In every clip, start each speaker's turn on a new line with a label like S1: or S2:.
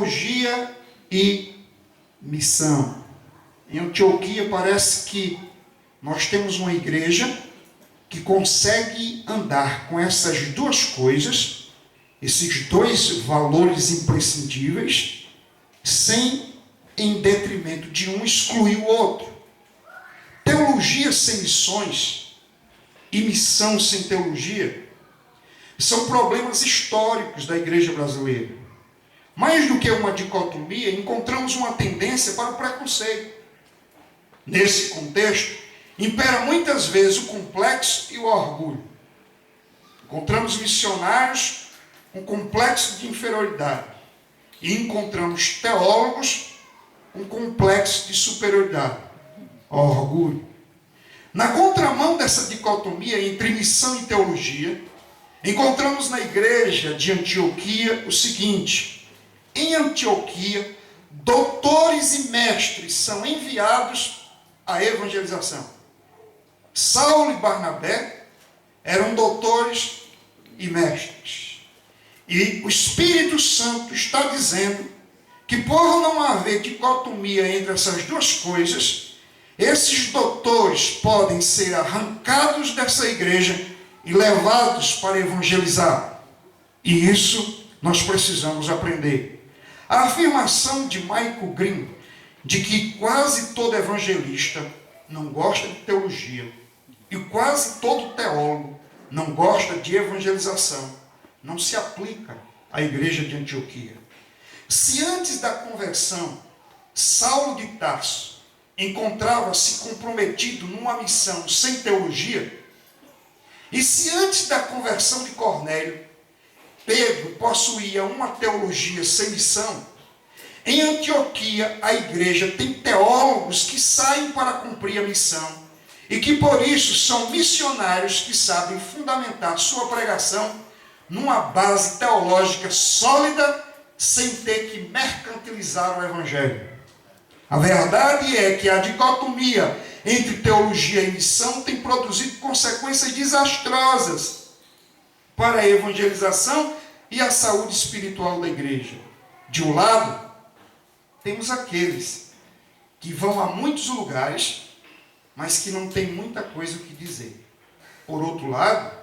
S1: teologia e missão. Em Antioquia parece que nós temos uma igreja que consegue andar com essas duas coisas, esses dois valores imprescindíveis, sem, em detrimento de um, excluir o outro. Teologia sem missões e missão sem teologia são problemas históricos da igreja brasileira. Mais do que uma dicotomia, encontramos uma tendência para o preconceito. Nesse contexto, impera muitas vezes o complexo e o orgulho. Encontramos missionários com complexo de inferioridade e encontramos teólogos com complexo de superioridade, orgulho. Na contramão dessa dicotomia entre missão e teologia, encontramos na igreja de Antioquia o seguinte: em Antioquia, doutores e mestres são enviados à evangelização. Saulo e Barnabé eram doutores e mestres. E o Espírito Santo está dizendo que, por não haver dicotomia entre essas duas coisas, esses doutores podem ser arrancados dessa igreja e levados para evangelizar. E isso nós precisamos aprender. A afirmação de Michael Green de que quase todo evangelista não gosta de teologia e quase todo teólogo não gosta de evangelização não se aplica à igreja de Antioquia. Se antes da conversão Saulo de Tarso encontrava-se comprometido numa missão sem teologia, e se antes da conversão de Cornélio Pedro possuía uma teologia sem missão, em Antioquia a igreja tem teólogos que saem para cumprir a missão e que por isso são missionários que sabem fundamentar sua pregação numa base teológica sólida, sem ter que mercantilizar o evangelho. A verdade é que a dicotomia entre teologia e missão tem produzido consequências desastrosas para a evangelização e a saúde espiritual da igreja. De um lado, temos aqueles que vão a muitos lugares, mas que não têm muita coisa o que dizer. Por outro lado,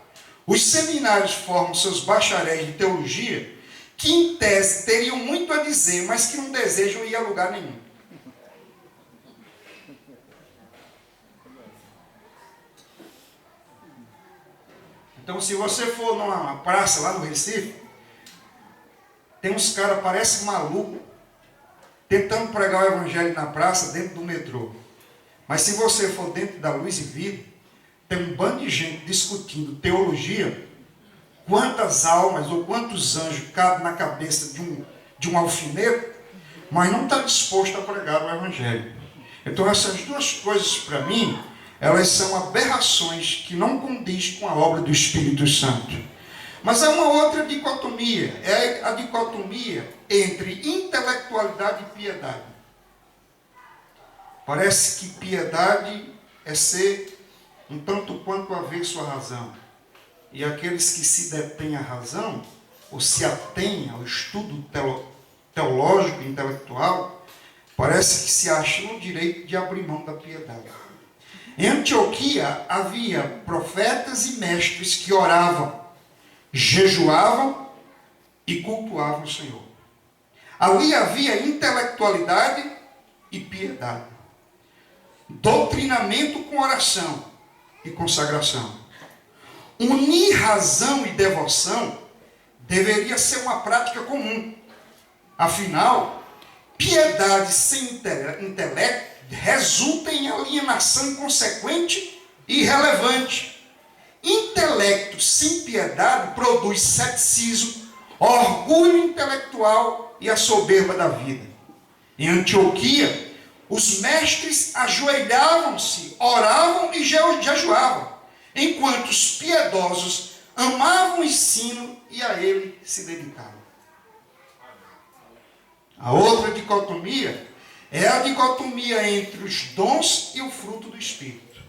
S1: os seminários formam seus bacharéis de teologia, que em tese teriam muito a dizer, mas que não desejam ir a lugar nenhum. Então, se você for numa praça lá no Recife, tem uns caras, parecem malucos, tentando pregar o evangelho na praça, dentro do metrô. Mas se você for dentro da Luz e Vida, tem um bando de gente discutindo teologia, quantas almas ou quantos anjos cabem na cabeça de um alfinete, mas não está disposto a pregar o evangelho. Então essas duas coisas, para mim, elas são aberrações que não condiz com a obra do Espírito Santo. Mas há uma outra dicotomia, é a dicotomia entre intelectualidade e piedade. Parece que piedade é ser um tanto quanto avesso à razão. E aqueles que se detêm à razão, ou se atêm ao estudo teológico e intelectual, parece que se acham no direito de abrir mão da piedade. Em Antioquia havia profetas e mestres que oravam, jejuavam e cultuavam o Senhor. Ali havia intelectualidade e piedade, doutrinamento com oração e consagração. Unir razão e devoção deveria ser uma prática comum. Afinal, piedade sem intelecto resulta em alienação inconsequente e irrelevante. Intelecto sem piedade produz ceticismo, orgulho intelectual e a soberba da vida. Em Antioquia, os mestres ajoelhavam-se, oravam e jejuavam, enquanto os piedosos amavam o ensino e a ele se dedicavam. A outra dicotomia é a dicotomia entre os dons e o fruto do Espírito.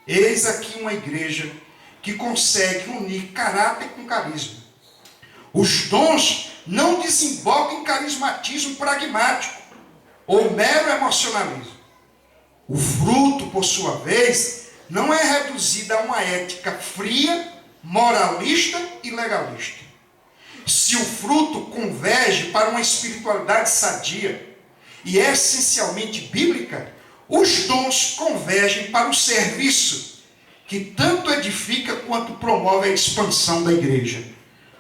S1: Eis aqui uma igreja que consegue unir caráter com carisma. Os dons não desembocam em carismatismo pragmático ou mero emocionalismo. O fruto, por sua vez, não é reduzido a uma ética fria, moralista e legalista. Se o fruto converge para uma espiritualidade sadia e essencialmente bíblica, os dons convergem para o serviço, que tanto edifica quanto promove a expansão da igreja,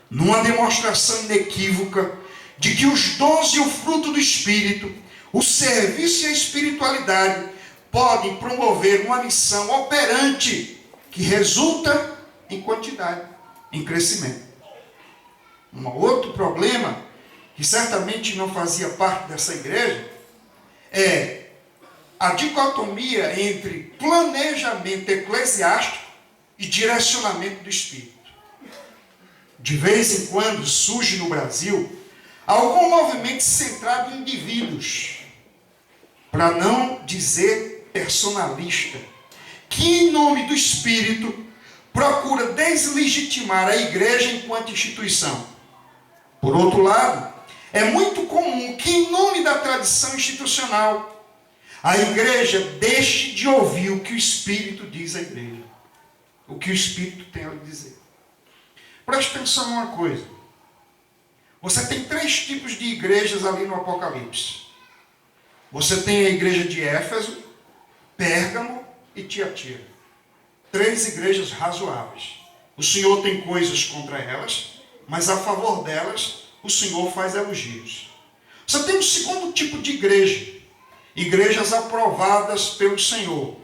S1: numa demonstração inequívoca de que os dons e o fruto do Espírito, o serviço e a espiritualidade, podem promover uma missão operante que resulta em quantidade, em crescimento. Um outro problema, que certamente não fazia parte dessa igreja, é a dicotomia entre planejamento eclesiástico e direcionamento do Espírito. De vez em quando surge no Brasil algum movimento centrado em indivíduos, para não dizer personalista, que em nome do Espírito procura deslegitimar a igreja enquanto instituição. Por outro lado, é muito comum que em nome da tradição institucional, a igreja deixe de ouvir o que o Espírito diz à igreja, o que o Espírito tem a lhe dizer. Preste atenção numa coisa. Você tem 3 tipos de igrejas ali no Apocalipse. Você tem a igreja de Éfeso, Pérgamo e Tiatira. 3 igrejas razoáveis. O Senhor tem coisas contra elas, mas a favor delas o Senhor faz elogios. Você tem um segundo tipo de igreja. Igrejas aprovadas pelo Senhor.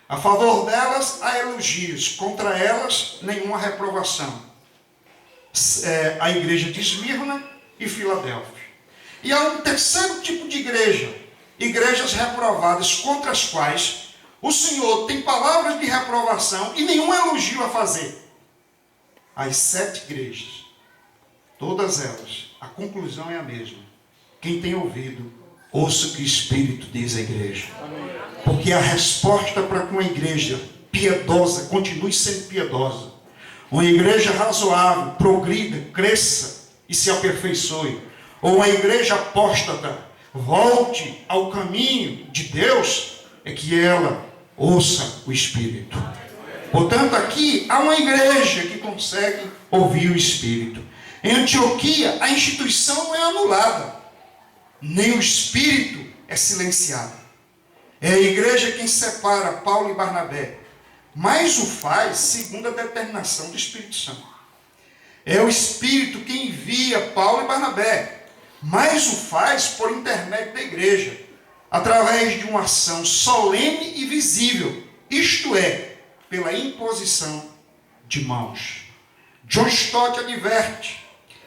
S1: A favor delas há elogios, contra elas nenhuma reprovação. A igreja de Esmirna e Filadélfia. E há um terceiro tipo de igreja, igrejas reprovadas, contra as quais o Senhor tem palavras de reprovação e nenhum elogio a fazer. As 7 igrejas, todas elas, a conclusão é a mesma. Quem tem ouvido, ouça o que o Espírito diz à igreja. Porque a resposta para que uma igreja piedosa continue sendo piedosa, uma igreja razoável, progrida, cresça e se aperfeiçoe, ou uma igreja apóstata volte ao caminho de Deus, é que ela ouça o Espírito. Portanto, aqui há uma igreja que consegue ouvir o Espírito. Em Antioquia, a instituição não é anulada, nem o Espírito é silenciado. É a igreja quem separa Paulo e Barnabé, mas o faz segundo a determinação do Espírito Santo. É o Espírito quem envia Paulo e Barnabé, mas o faz por intermédio da igreja, através de uma ação solene e visível, isto é, pela imposição de mãos. John Stott adverte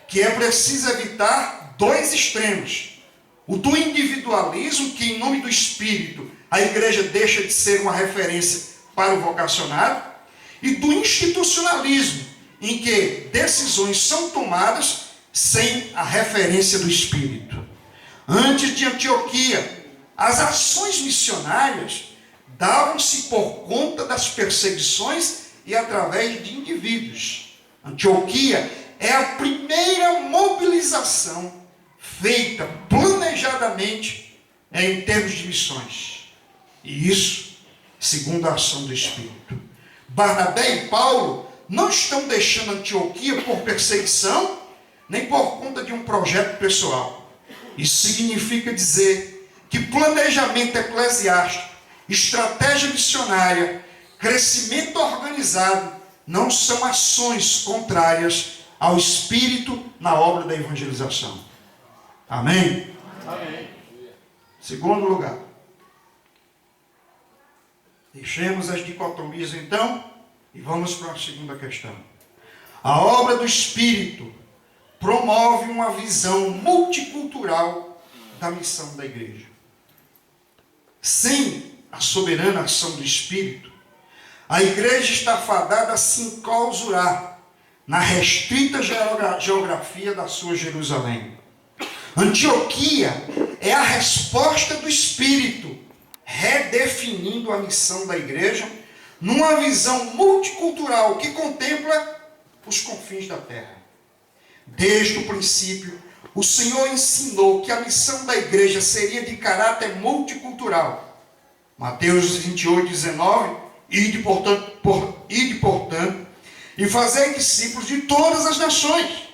S1: que é preciso evitar 2 extremos. O do individualismo, que em nome do Espírito a igreja deixa de ser uma referência para o vocacionado, e do institucionalismo, em que decisões são tomadas sem a referência do Espírito. Antes de Antioquia, as ações missionárias davam-se por conta das perseguições e através de indivíduos. Antioquia é a primeira mobilização feita planejadamente em termos de missões. E isso, segundo a ação do Espírito. Barnabé e Paulo não estão deixando Antioquia por perseguição, nem por conta de um projeto pessoal. Isso significa dizer que planejamento eclesiástico, estratégia missionária, crescimento organizado, não são ações contrárias ao Espírito na obra da evangelização. Amém?
S2: Amém.
S1: Segundo lugar, deixemos as dicotomias então e vamos para a segunda questão. A obra do Espírito promove uma visão multicultural da missão da igreja. Sem a soberana ação do Espírito, a igreja está fadada a se enclausurar na restrita geografia da sua Jerusalém. Antioquia é a resposta do Espírito, redefinindo a missão da igreja numa visão multicultural que contempla os confins da terra. Desde o princípio, o Senhor ensinou que a missão da igreja seria de caráter multicultural. Mateus 28, 19, ide, portanto, e fazei discípulos de todas as nações.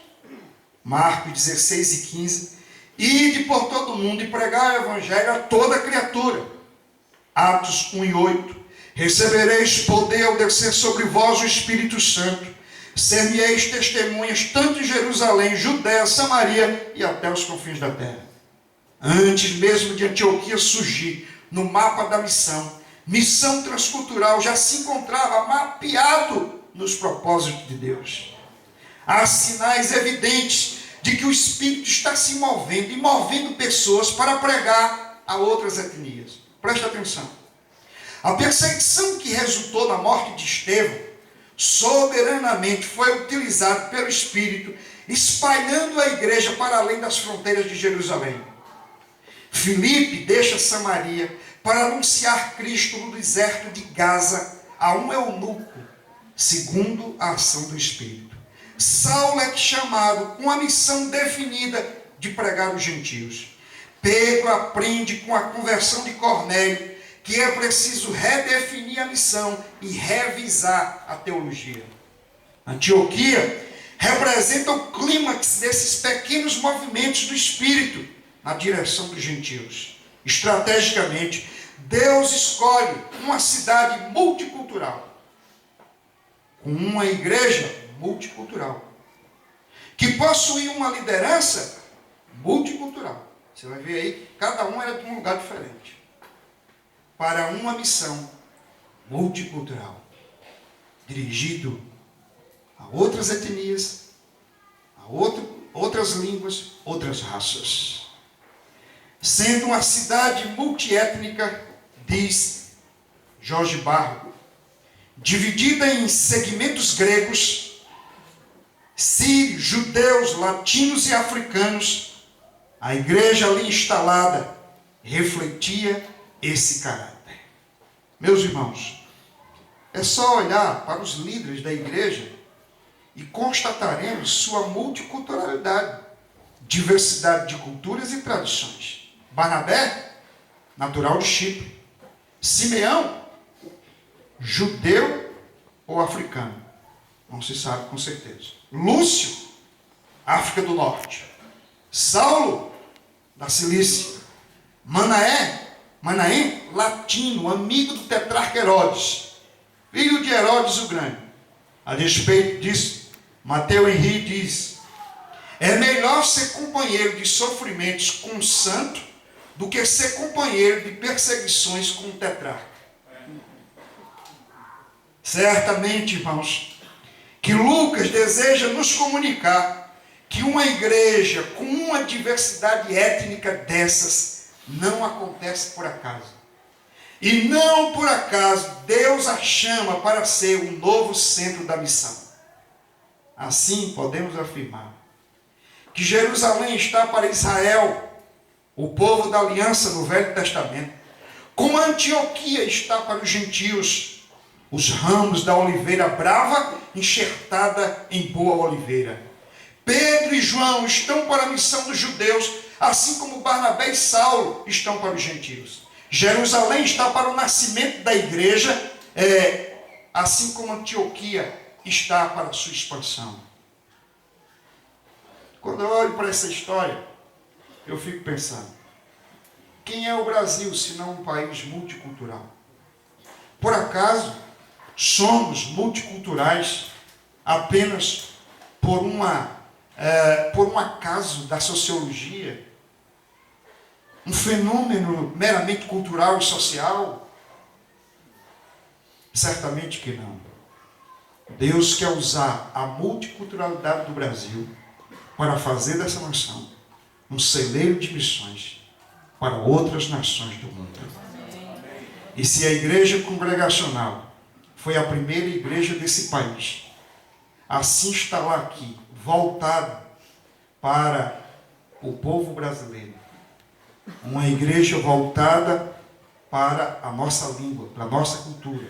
S1: Marcos 16 e 15, ide por todo o mundo e pregai o evangelho a toda criatura. Atos 1 e 8, recebereis poder ao descer sobre vós o Espírito Santo. Ser-me-eis testemunhas tanto em Jerusalém, Judéia, Samaria e até os confins da terra. Antes mesmo de Antioquia surgir no mapa da missão transcultural já se encontrava mapeado nos propósitos de Deus. Há sinais evidentes de que o Espírito está se movendo e movendo pessoas para pregar a outras etnias. Preste atenção. A perseguição que resultou na morte de Estevão soberanamente foi utilizado pelo Espírito, espalhando a igreja para além das fronteiras de Jerusalém. Filipe deixa Samaria para anunciar Cristo no deserto de Gaza a um eunuco, segundo a ação do Espírito. Saulo é chamado com a missão definida de pregar os gentios. Pedro aprende com a conversão de Cornélio que é preciso redefinir a missão e revisar a teologia. Antioquia representa o clímax desses pequenos movimentos do Espírito na direção dos gentios. Estrategicamente, Deus escolhe uma cidade multicultural, com uma igreja multicultural, que possui uma liderança multicultural. Você vai ver aí, cada um era de um lugar diferente, para uma missão multicultural, dirigido a outras etnias, a outras línguas, outras raças. Sendo uma cidade multiétnica, diz Jorge Barro, dividida em segmentos gregos, sírios, judeus, latinos e africanos, a igreja ali instalada refletia esse caráter. Meus irmãos, é só olhar para os líderes da igreja e constataremos sua multiculturalidade, diversidade de culturas e tradições. Barnabé, natural de Chipre. Simeão, judeu ou africano? Não se sabe com certeza. Lúcio, África do Norte. Saulo, da Cilícia. Manaém, latino, amigo do tetrarca Herodes, filho de Herodes o Grande. A despeito disso, Mateus Henrique diz: é melhor ser companheiro de sofrimentos com um santo do que ser companheiro de perseguições com um tetrarca. Certamente, irmãos, que Lucas deseja nos comunicar que uma igreja com uma diversidade étnica dessas não acontece por acaso. E não por acaso Deus a chama para ser o novo centro da missão. Assim podemos afirmar que Jerusalém está para Israel, o povo da aliança no Velho Testamento, como Antioquia está para os gentios, os ramos da oliveira brava enxertada em boa oliveira. Pedro e João estão para a missão dos judeus, assim como Barnabé e Saulo estão para os gentios. Jerusalém está para o nascimento da igreja, assim como Antioquia está para a sua expansão. Quando eu olho para essa história, eu fico pensando, quem é o Brasil se não um país multicultural? Por acaso somos multiculturais apenas por um acaso da sociologia? Um fenômeno meramente cultural e social? Certamente que não. Deus quer usar a multiculturalidade do Brasil para fazer dessa nação um celeiro de missões para outras nações do mundo. E se a igreja congregacional foi a primeira igreja desse país a se instalar aqui, voltada para o povo brasileiro, uma igreja voltada para a nossa língua, para a nossa cultura,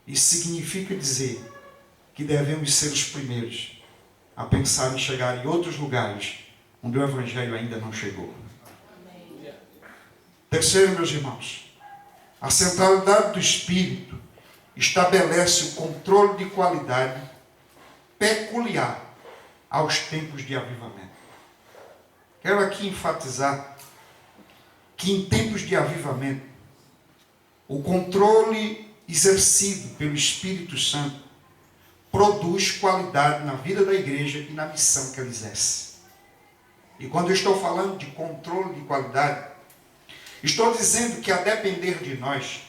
S1: isso significa dizer que devemos ser os primeiros a pensar em chegar em outros lugares onde o Evangelho ainda não chegou. Terceiro, meus irmãos, a centralidade do Espírito estabelece o controle de qualidade peculiar aos tempos de avivamento. Quero aqui enfatizar que em tempos de avivamento, o controle exercido pelo Espírito Santo produz qualidade na vida da igreja e na missão que ela exerce. E quando eu estou falando de controle de qualidade, estou dizendo que, a depender de nós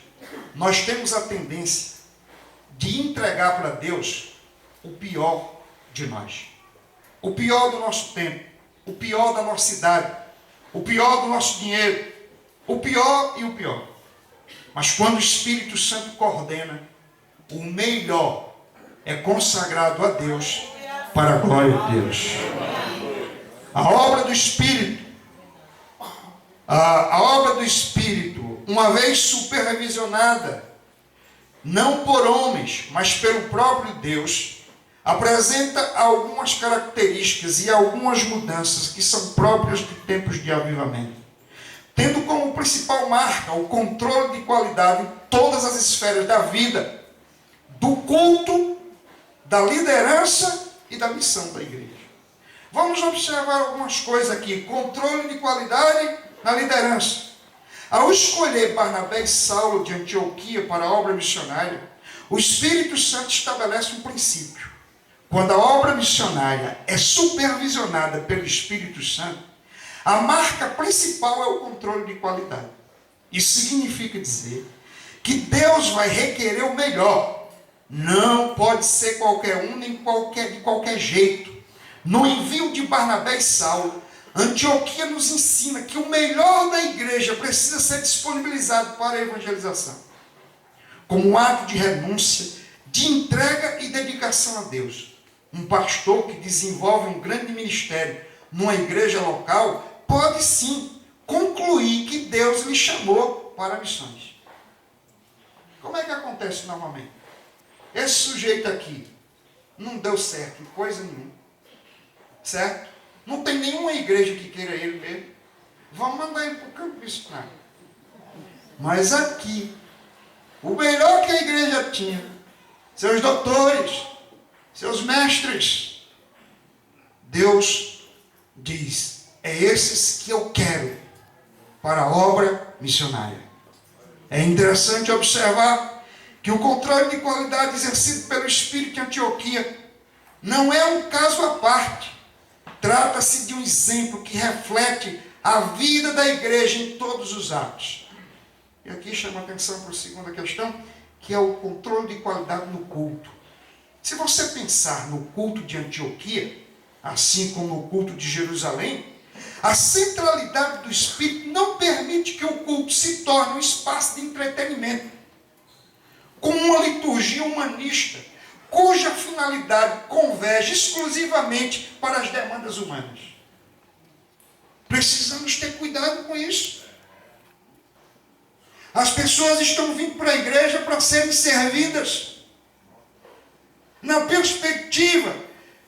S1: temos a tendência de entregar para Deus o pior de nós. O pior do nosso tempo, o pior da nossa idade, o pior do nosso dinheiro, o pior e o pior. Mas quando o Espírito Santo coordena, o melhor é consagrado a Deus para a glória de Deus. A obra do Espírito, uma vez supervisionada, não por homens, mas pelo próprio Deus, apresenta algumas características e algumas mudanças que são próprias de tempos de avivamento, tendo como principal marca o controle de qualidade em todas as esferas da vida, do culto, da liderança e da missão da igreja. Vamos observar algumas coisas aqui. Controle de qualidade na liderança. Ao escolher Barnabé e Saulo de Antioquia para a obra missionária, o Espírito Santo estabelece um princípio. Quando a obra missionária é supervisionada pelo Espírito Santo, a marca principal é o controle de qualidade. Isso significa dizer que Deus vai requerer o melhor. Não pode ser qualquer um, nem de qualquer jeito. No envio de Barnabé e Saulo, Antioquia nos ensina que o melhor da igreja precisa ser disponibilizado para a evangelização, como um ato de renúncia, de entrega e dedicação a Deus. Um pastor que desenvolve um grande ministério numa igreja local pode sim concluir que Deus lhe chamou para missões. Como é que acontece normalmente? Esse sujeito aqui não deu certo em coisa nenhuma, certo? Não tem nenhuma igreja que queira ele mesmo. Vamos mandar ele para o campo missionário. Mas aqui, o melhor que a igreja tinha, seus doutores, seus mestres, Deus diz: é esses que eu quero para a obra missionária. É interessante observar que o controle de qualidade exercido pelo Espírito em Antioquia não é um caso à parte. Trata-se de um exemplo que reflete a vida da igreja em todos os atos. E aqui chama a atenção para a segunda questão, que é o controle de qualidade no culto. Se você pensar no culto de Antioquia, assim como no culto de Jerusalém, a centralidade do Espírito não permite que o culto se torne um espaço de entretenimento, como uma liturgia humanista, cuja finalidade converge exclusivamente para as demandas humanas. Precisamos ter cuidado com isso. As pessoas estão vindo para a igreja para serem servidas, na perspectiva,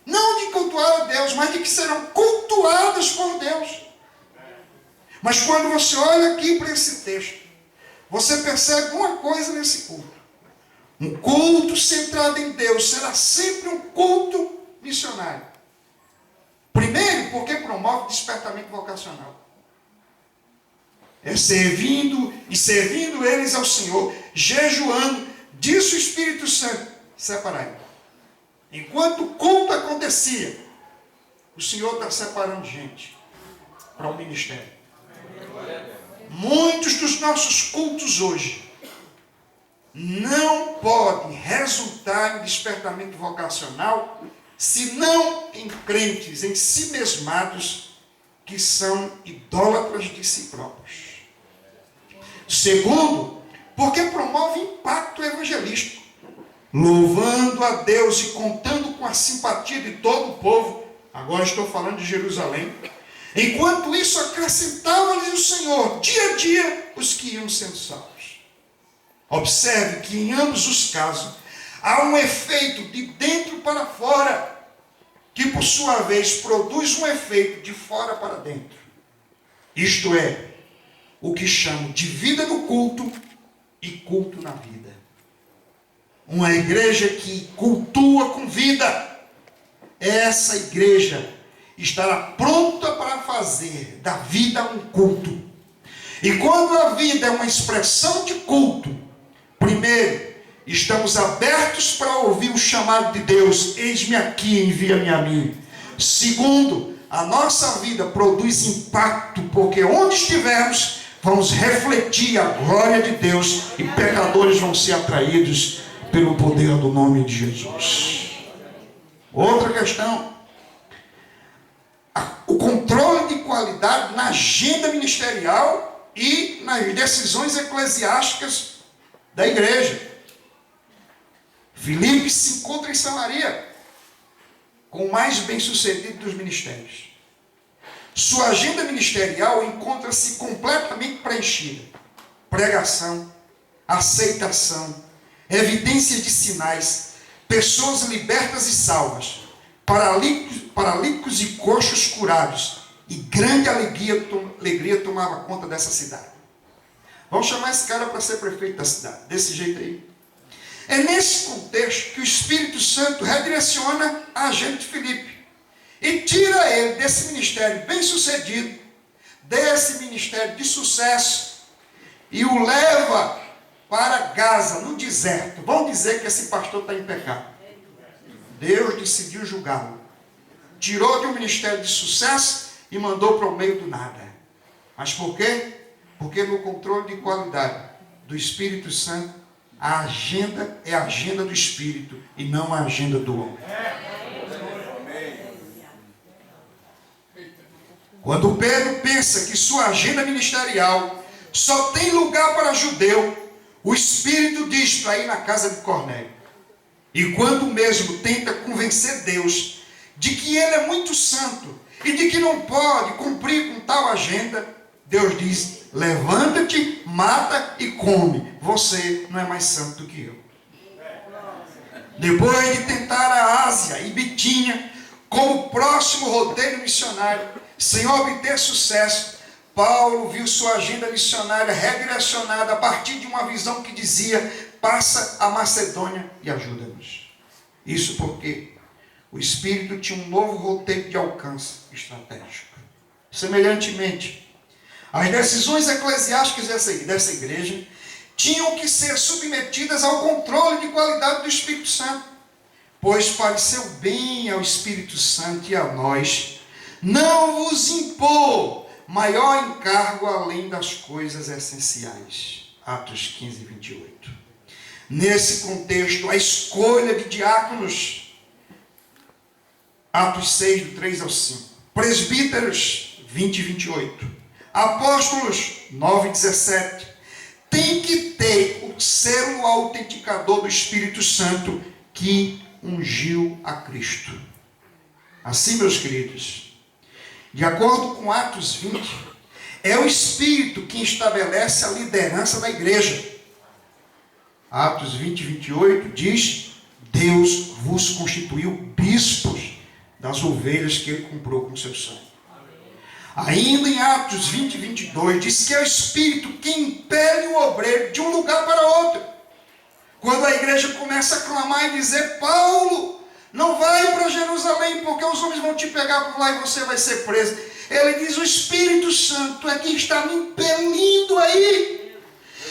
S1: não de cultuar a Deus, mas de que serão cultuadas por Deus. Mas quando você olha aqui para esse texto, você percebe uma coisa nesse culto. Um culto centrado em Deus será sempre um culto missionário. Primeiro, porque promove despertamento vocacional. É servindo eles ao Senhor, jejuando, disse o Espírito Santo: separai. Enquanto o culto acontecia, o Senhor está separando gente para o ministério. Muitos dos nossos cultos hoje não podem resultar em despertamento vocacional se não em crentes, em si mesmados, que são idólatras de si próprios. Segundo, porque promove impacto evangelístico, louvando a Deus e contando com a simpatia de todo o povo. Agora estou falando de Jerusalém. Enquanto isso, acrescentava-lhes o Senhor, dia a dia, os que iam sendo salvos. Observe que em ambos os casos há um efeito de dentro para fora. que por sua vez produz um efeito de fora para dentro. Isto é, o que chamo de vida no culto e culto na vida. Uma igreja que cultua com vida, essa igreja estará pronta para fazer da vida um culto. E quando a vida é uma expressão de culto, primeiro, estamos abertos para ouvir o chamado de Deus: eis-me aqui, envia-me a mim. Segundo, a nossa vida produz impacto, porque onde estivermos, vamos refletir a glória de Deus e pecadores vão ser atraídos pelo poder do nome de Jesus. Outra questão: o controle de qualidade na agenda ministerial e nas decisões eclesiásticas da igreja. Filipe se encontra em Samaria, com o mais bem-sucedido dos ministérios. Sua agenda ministerial encontra-se completamente preenchida. Pregação, aceitação, evidências de sinais, pessoas libertas e salvas, paralíticos e coxos curados, e grande alegria tomava conta dessa cidade. Vamos chamar esse cara para ser prefeito da cidade, desse jeito aí. É nesse contexto que o Espírito Santo redireciona a agenda de Filipe e tira ele desse ministério bem-sucedido, desse ministério de sucesso, e o leva para Gaza, no deserto. Vão dizer que esse pastor está em pecado. Deus decidiu julgá-lo. Tirou de um ministério de sucesso e mandou para o meio do nada. Mas por quê? Porque no controle de qualidade do Espírito Santo, a agenda é a agenda do Espírito e não a agenda do homem. Quando Pedro pensa que sua agenda ministerial só tem lugar para judeu, o Espírito diz para ir na casa de Cornélio. E quando mesmo tenta convencer Deus de que ele é muito santo e de que não pode cumprir com tal agenda, Deus diz: levanta-te, mata e come. Você não é mais santo do que eu. Depois de tentar a Ásia e Bitínia como próximo roteiro missionário, sem obter sucesso, Paulo viu sua agenda missionária redirecionada a partir de uma visão que dizia: passa a Macedônia e ajuda-nos. Isso porque o Espírito tinha um novo roteiro de alcance estratégico. Semelhantemente, as decisões eclesiásticas dessa igreja tinham que ser submetidas ao controle de qualidade do Espírito Santo, pois pareceu bem ao Espírito Santo e a nós não vos impor maior encargo além das coisas essenciais. Atos 15, 28. Nesse contexto, a escolha de diáconos, Atos 6, do 3 ao 5. Presbíteros, 20 e 28. Apóstolos, 9 e 17. Tem que ter o selo autenticador do Espírito Santo que ungiu a Cristo. Assim, meus queridos, de acordo com Atos 20, é o Espírito quem estabelece a liderança da igreja. Atos 20, 28 diz: Deus vos constituiu bispos das ovelhas que ele comprou com seu sangue. Ainda em Atos 20, 22 diz que é o Espírito quem impele o obreiro de um lugar para outro. Quando a igreja começa a clamar e dizer: Paulo, não vai para Jerusalém, porque os homens vão te pegar por lá e você vai ser preso. Ele diz: o Espírito Santo é quem está me impelindo aí.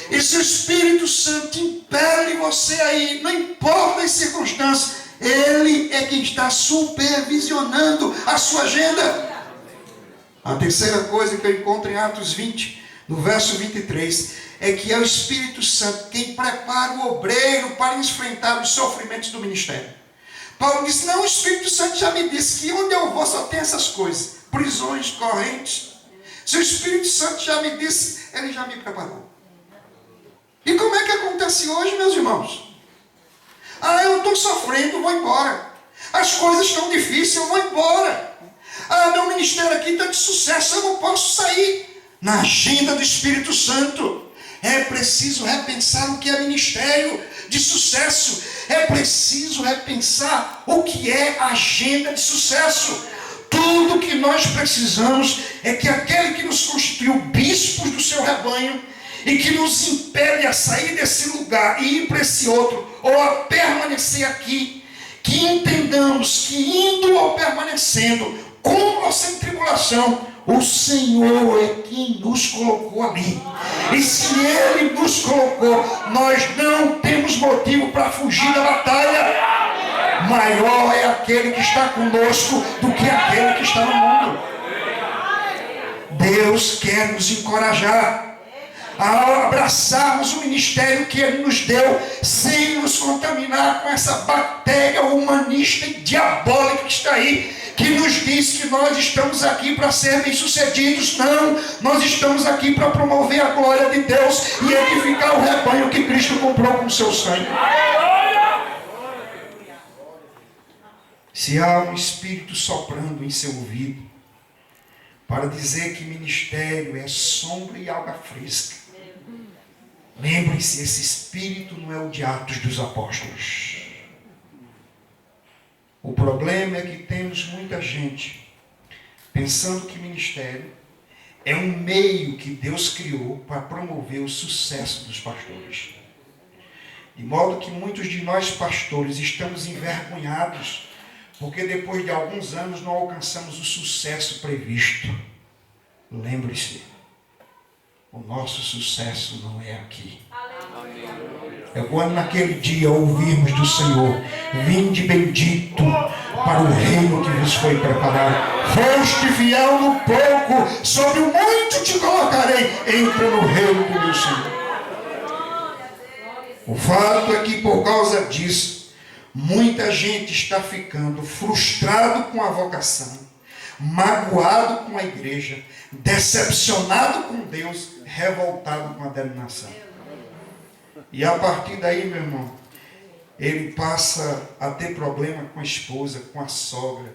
S1: E se o Espírito Santo impele você aí, não importa as circunstâncias, ele é quem está supervisionando a sua agenda. A terceira coisa que eu encontro em Atos 20, no verso 23, é que é o Espírito Santo quem prepara o obreiro para enfrentar os sofrimentos do ministério. Paulo disse: não, o Espírito Santo já me disse que onde eu vou só tem essas coisas, prisões, correntes. Se o Espírito Santo já me disse, ele já me preparou. E como é que acontece hoje, meus irmãos? Ah, eu estou sofrendo, vou embora. As coisas estão difíceis, eu vou embora. Ah, meu ministério aqui está de sucesso, eu não posso sair. Na agenda do Espírito Santo, é preciso repensar o que é ministério de sucesso. é preciso repensar o que é a agenda de sucesso. Tudo que nós precisamos é que aquele que nos constituiu bispos do seu rebanho e que nos impele a sair desse lugar e ir para esse outro, ou a permanecer aqui, que entendamos que indo ou permanecendo, com ou sem tribulação, o Senhor é quem nos colocou ali. E se Ele nos colocou, nós não temos motivo para fugir da batalha. Maior é aquele que está conosco do que aquele que está no mundo. Deus quer nos encorajar a abraçarmos o ministério que Ele nos deu, sem nos contaminar com essa bactéria humanista e diabólica que está aí, que nos diz que nós estamos aqui para ser bem-sucedidos. Não, nós estamos aqui para promover a glória de Deus e edificar o rebanho que Cristo comprou com o seu sangue. Se há um espírito soprando em seu ouvido para dizer que ministério é sombra e alga fresca, lembre-se, esse espírito não é o de Atos dos Apóstolos. O problema é que temos muita gente pensando que ministério é um meio que Deus criou para promover o sucesso dos pastores. De modo que muitos de nós pastores estamos envergonhados porque depois de alguns anos não alcançamos o sucesso previsto. Lembre-se, o nosso sucesso não é aqui. É quando naquele dia ouvirmos do Senhor: vinde bendito para o reino que vos foi preparado. Foste fiel no pouco, sobre o muito te colocarei. Entra no reino do meu Senhor. O fato é que por causa disso, muita gente está ficando frustrado com a vocação, magoado com a igreja, decepcionado com Deus, revoltado com a denominação. E a partir daí, meu irmão, ele passa a ter problema com a esposa, com a sogra,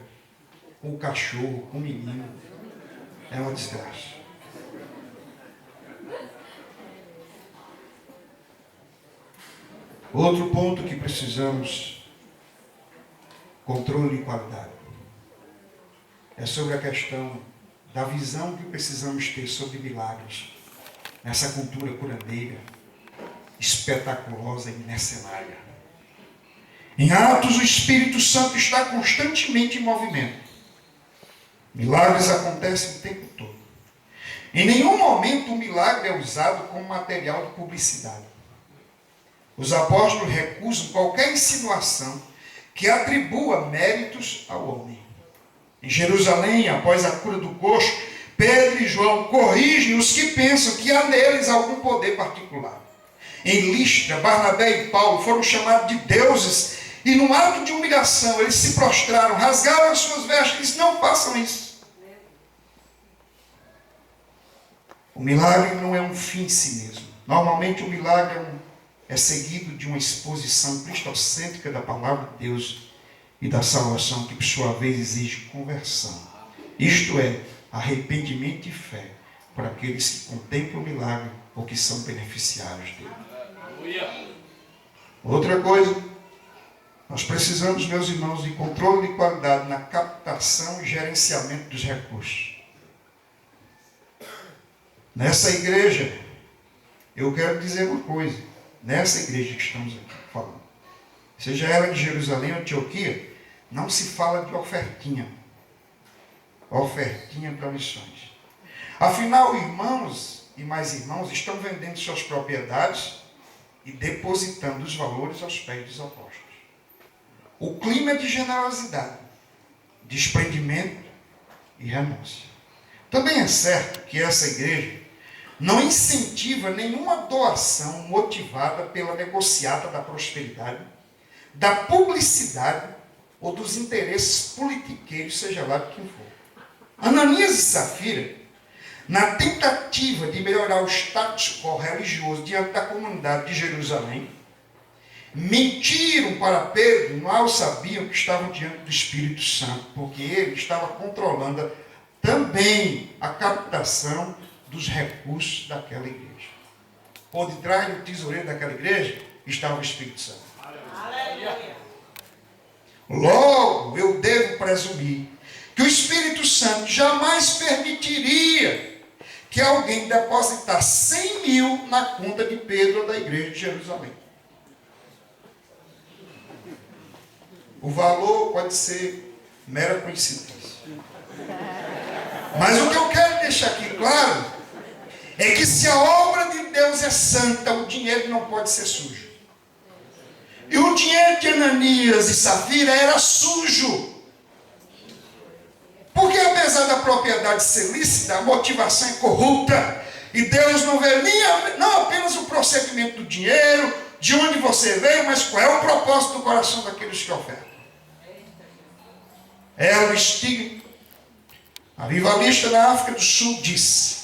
S1: com o cachorro, com o menino. É uma desgraça. Outro ponto que precisamos: controle e qualidade. É sobre a questão da visão que precisamos ter sobre milagres nessa cultura curandeira, espetaculosa e mercenária. Em Atos, o Espírito Santo está constantemente em movimento. Milagres acontecem o tempo todo. Em nenhum momento o milagre é usado como material de publicidade. Os apóstolos recusam qualquer insinuação que atribua méritos ao homem. Em Jerusalém, após a cura do coxo, Pedro e João corrigem os que pensam que há neles algum poder particular. Em Listra, Barnabé e Paulo foram chamados de deuses e, num ato de humilhação, eles se prostraram, rasgaram as suas vestes e disseram: não façam isso. O milagre não é um fim em si mesmo. Normalmente o milagre é seguido de uma exposição cristocêntrica da palavra de Deus e da salvação, que por sua vez exige conversão. Isto é, arrependimento e fé para aqueles que contemplam o milagre ou que são beneficiários dele. Outra coisa, nós precisamos, meus irmãos, de controle de qualidade na captação e gerenciamento dos recursos. Nessa igreja, eu quero dizer uma coisa, nessa igreja que estamos aqui falando, seja ela de Jerusalém ou Antioquia, não se fala de ofertinha para missões. Afinal, irmãos e mais irmãos estão vendendo suas propriedades e depositando os valores aos pés dos apóstolos. O clima é de generosidade, desprendimento e renúncia. Também é certo que essa igreja não incentiva nenhuma doação motivada pela negociata da prosperidade, da publicidade ou dos interesses politiqueiros, seja lá de quem for. Ananias e Safira, na tentativa de melhorar o status quo religioso diante da comunidade de Jerusalém, mentiram para Pedro, mal sabiam que estavam diante do Espírito Santo, porque ele estava controlando também a captação dos recursos daquela igreja. Por detrás do tesoureiro daquela igreja estava o Espírito Santo. Logo, eu devo presumir que o Espírito Santo jamais permitiria que alguém depositasse 100 mil na conta de Pedro ou da igreja de Jerusalém. O valor pode ser mera coincidência. Mas o que eu quero deixar aqui claro é que se a obra de Deus é santa, o dinheiro não pode ser sujo. E o dinheiro de Ananias e Safira era sujo. Porque apesar da propriedade ser lícita, a motivação é corrupta. E Deus não vê não apenas o procedimento do dinheiro, de onde você veio, mas qual é o propósito do coração daqueles que ofertam. Ela Stig, a avivalista da África do Sul, disse: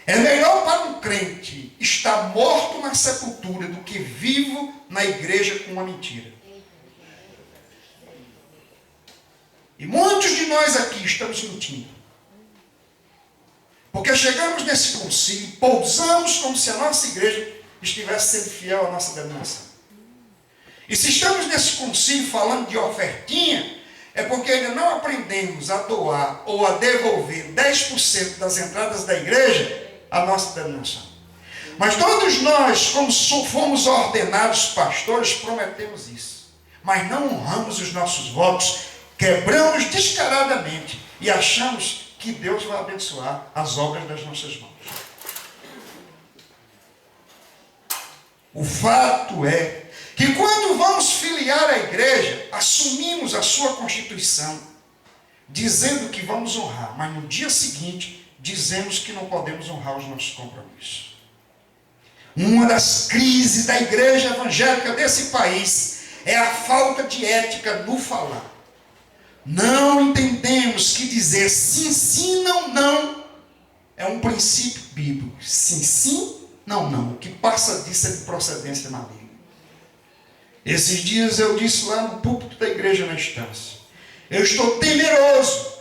S1: é melhor para um crente estar morto na sepultura do que vivo na igreja com uma mentira. E muitos de nós aqui estamos mentindo. Porque chegamos nesse concílio, pousamos como se a nossa igreja estivesse sendo fiel à nossa denominação. E se estamos nesse concílio falando de ofertinha, é porque ainda não aprendemos a doar ou a devolver 10% das entradas da igreja à nossa denominação. Mas todos nós, como fomos ordenados pastores, prometemos isso. Mas não honramos os nossos votos, quebramos descaradamente e achamos que Deus vai abençoar as obras das nossas mãos. O fato é que quando vamos filiar a igreja, assumimos a sua constituição, dizendo que vamos honrar, mas no dia seguinte dizemos que não podemos honrar os nossos compromissos. Uma das crises da igreja evangélica desse país é a falta de ética no falar. Não entendemos que dizer sim, sim, não, não é um princípio bíblico. Sim, sim, não, não. O que passa disso é de procedência maligna. Esses dias eu disse lá no púlpito da igreja na Estância: eu estou temeroso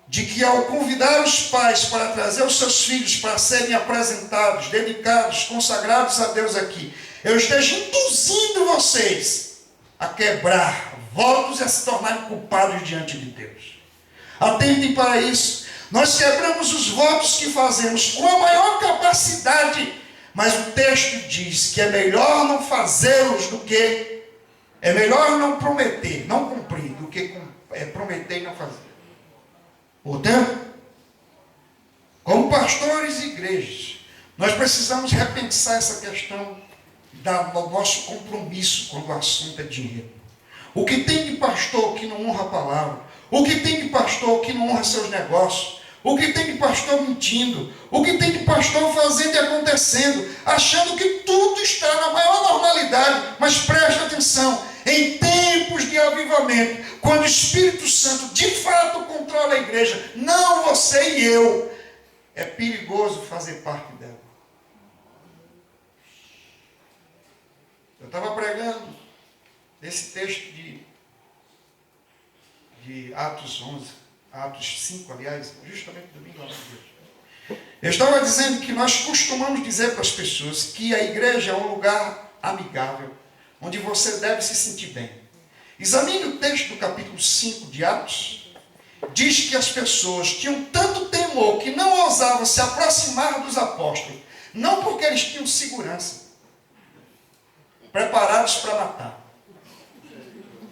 S1: de que ao convidar os pais para trazer os seus filhos para serem apresentados, dedicados, consagrados a Deus aqui, eu esteja induzindo vocês a quebrar votos e a se tornarem culpados diante de Deus. Atentem para isso. Nós quebramos os votos que fazemos com a maior capacidade, mas o texto diz que é melhor não fazê-los do que... é melhor não prometer, não cumprir, do que prometer e não fazer. Portanto, como pastores e igrejas, nós precisamos repensar essa questão do nosso compromisso quando o assunto é dinheiro. O que tem de pastor que não honra a palavra? O que tem de pastor que não honra seus negócios? O que tem de pastor mentindo? O que tem de pastor fazendo e acontecendo? Achando que tudo está na maior normalidade. Mas preste atenção, em tempos de avivamento, quando o Espírito Santo de fato controla a igreja, não você e eu, é perigoso fazer parte dela. Eu estava pregando esse texto de Atos 11, Atos 5, aliás, justamente domingo lá de Deus. Eu estava dizendo que nós costumamos dizer para as pessoas que a igreja é um lugar amigável, onde você deve se sentir bem. Examine o texto do capítulo 5 de Atos. Diz que as pessoas tinham tanto temor que não ousavam se aproximar dos apóstolos, não porque eles tinham segurança, preparados para matar.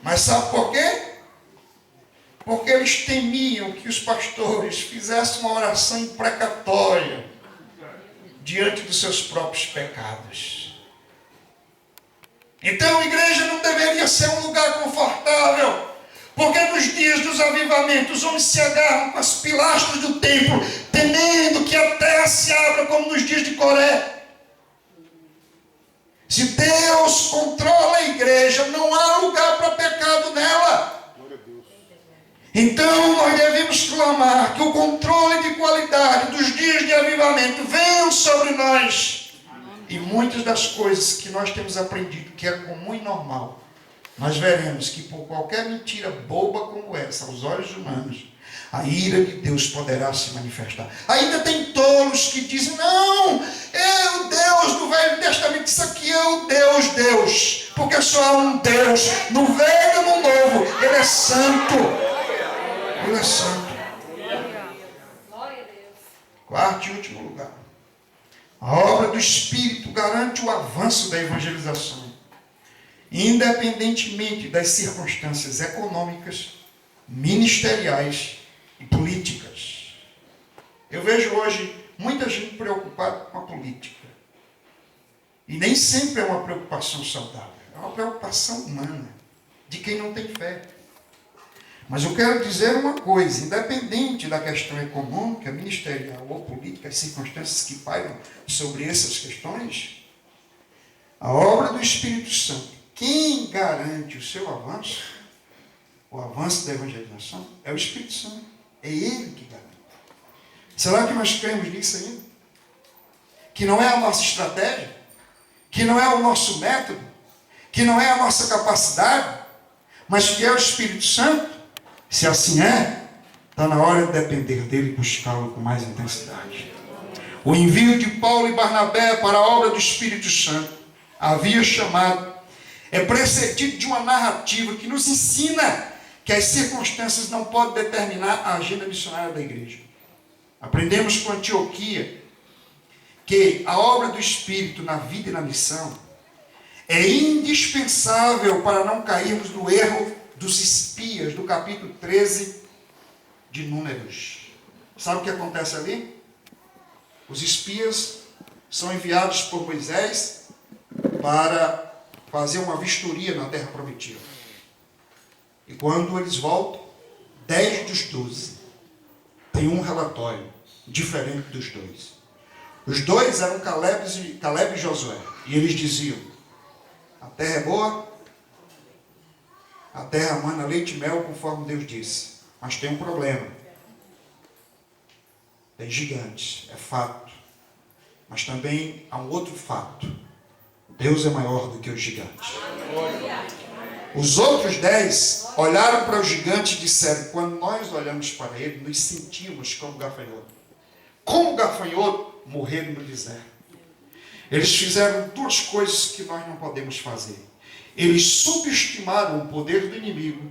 S1: Mas sabe por quê? Porque eles temiam que os pastores fizessem uma oração imprecatória diante dos seus próprios pecados. Então a igreja não deveria ser um lugar confortável, porque nos dias dos avivamentos os homens se agarram com as pilastras do templo, temendo que a terra se abra como nos dias de Coré. Se Deus controla a igreja, não há lugar para pecado nela. Então nós devemos clamar que o controle de qualidade dos dias de avivamento venham sobre nós. E muitas das coisas que nós temos aprendido que é comum e normal, nós veremos que por qualquer mentira boba como essa, aos olhos humanos, a ira de Deus poderá se manifestar. Ainda tem tolos que dizem: não, é o Deus do Velho Testamento, isso aqui é o Deus. Porque porque só há um Deus, no velho e no novo. Ele é santo. Ele é santo. Quarto e último lugar. A obra do Espírito garante o avanço da evangelização, independentemente das circunstâncias econômicas, ministeriais e políticas. Eu vejo hoje muita gente preocupada com a política. E nem sempre é uma preocupação saudável. É uma preocupação humana, de quem não tem fé. Mas eu quero dizer uma coisa, independente da questão econômica, ministerial ou política, as circunstâncias que pairam sobre essas questões, a obra do Espírito Santo, quem garante o seu avanço, o avanço da evangelização, é o Espírito Santo. É Ele que garante. Será que nós cremos nisso ainda? Que não é a nossa estratégia? Que não é o nosso método? Que não é a nossa capacidade? Mas que é o Espírito Santo? Se assim é, está na hora de depender dele e buscá-lo com mais intensidade. O envio de Paulo e Barnabé para a obra do Espírito Santo, havia chamado, é precedido de uma narrativa que nos ensina que as circunstâncias não podem determinar a agenda missionária da igreja. Aprendemos com Antioquia que a obra do Espírito na vida e na missão é indispensável para não cairmos no erro dos espias, do capítulo 13 de Números. Sabe o que acontece ali? Os espias são enviados por Moisés para fazer uma vistoria na terra prometida. E quando eles voltam, 10 dos 12 têm um relatório diferente dos dois. Os dois eram Caleb e Josué. E eles diziam: a terra é boa, a terra mana leite e mel, conforme Deus disse. Mas tem um problema. Tem gigantes, é fato. Mas também há um outro fato. Deus é maior do que os gigantes. Os outros 10 olharam para os gigantes e disseram: quando nós olhamos para ele, nos sentimos como gafanhoto. Como gafanhoto, morreram no deserto. Eles fizeram duas coisas que nós não podemos fazer. Eles subestimaram o poder do inimigo,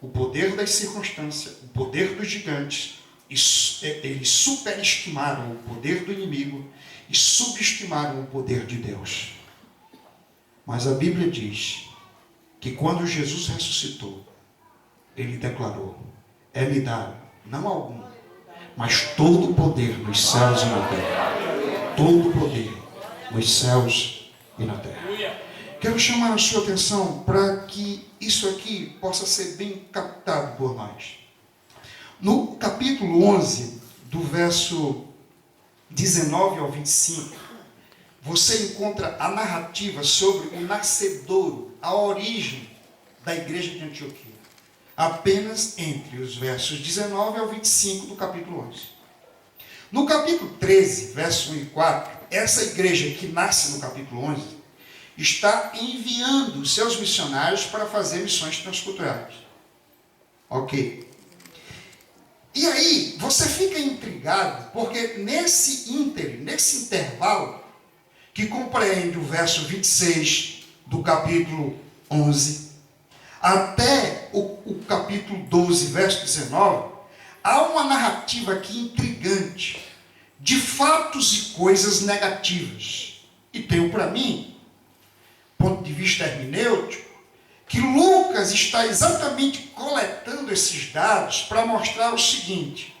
S1: o poder das circunstâncias, o poder dos gigantes. Eles superestimaram o poder do inimigo e subestimaram o poder de Deus. Mas a Bíblia diz que quando Jesus ressuscitou, ele declarou: é-me dado, não algum, mas todo o poder nos céus e na terra. Todo o poder nos céus e na terra. Quero chamar a sua atenção para que isso aqui possa ser bem captado por nós. No capítulo 11, do verso 19 ao 25, você encontra a narrativa sobre o nascedouro, a origem da igreja de Antioquia. Apenas entre os versos 19 ao 25 do capítulo 11. No capítulo 13, verso 1 e 4, essa igreja que nasce no capítulo 11, está enviando seus missionários para fazer missões transculturais. Ok. E aí, você fica intrigado, porque nesse intervalo, que compreende o verso 26 do capítulo 11, até o capítulo 12, verso 19, há uma narrativa aqui intrigante, de fatos e coisas negativas. E tenho para mim, ponto de vista hermenêutico, que Lucas está exatamente coletando esses dados para mostrar o seguinte: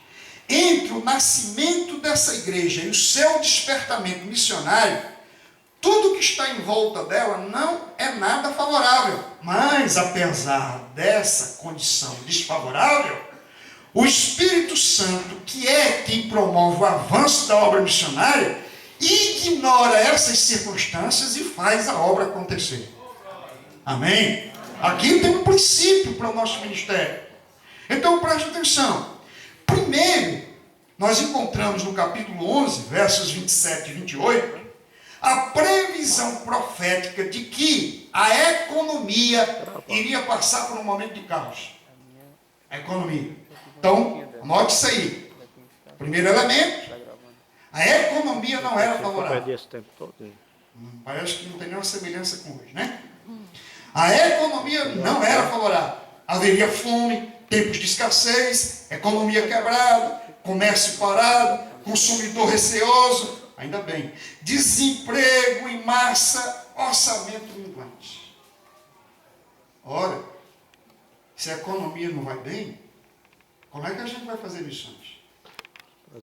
S1: entre o nascimento dessa igreja e o seu despertamento missionário, tudo que está em volta dela não é nada favorável. Mas, apesar dessa condição desfavorável, o Espírito Santo, que é quem promove o avanço da obra missionária, ignora essas circunstâncias e faz a obra acontecer. Amém? Aqui tem um princípio para o nosso ministério. Então preste atenção. Primeiro, nós encontramos no capítulo 11, versos 27 e 28, a previsão profética de que a economia iria passar por um momento de caos. A economia. Então, anote isso aí. Primeiro elemento, a economia não era favorável.
S2: Parece que não tem nenhuma semelhança com hoje, né?
S1: A economia não era favorável. Haveria fome, tempos de escassez, economia quebrada, comércio parado, consumidor receoso, ainda bem, desemprego em massa, orçamento minguante. Ora, se a economia não vai bem, como é que a gente vai fazer missões?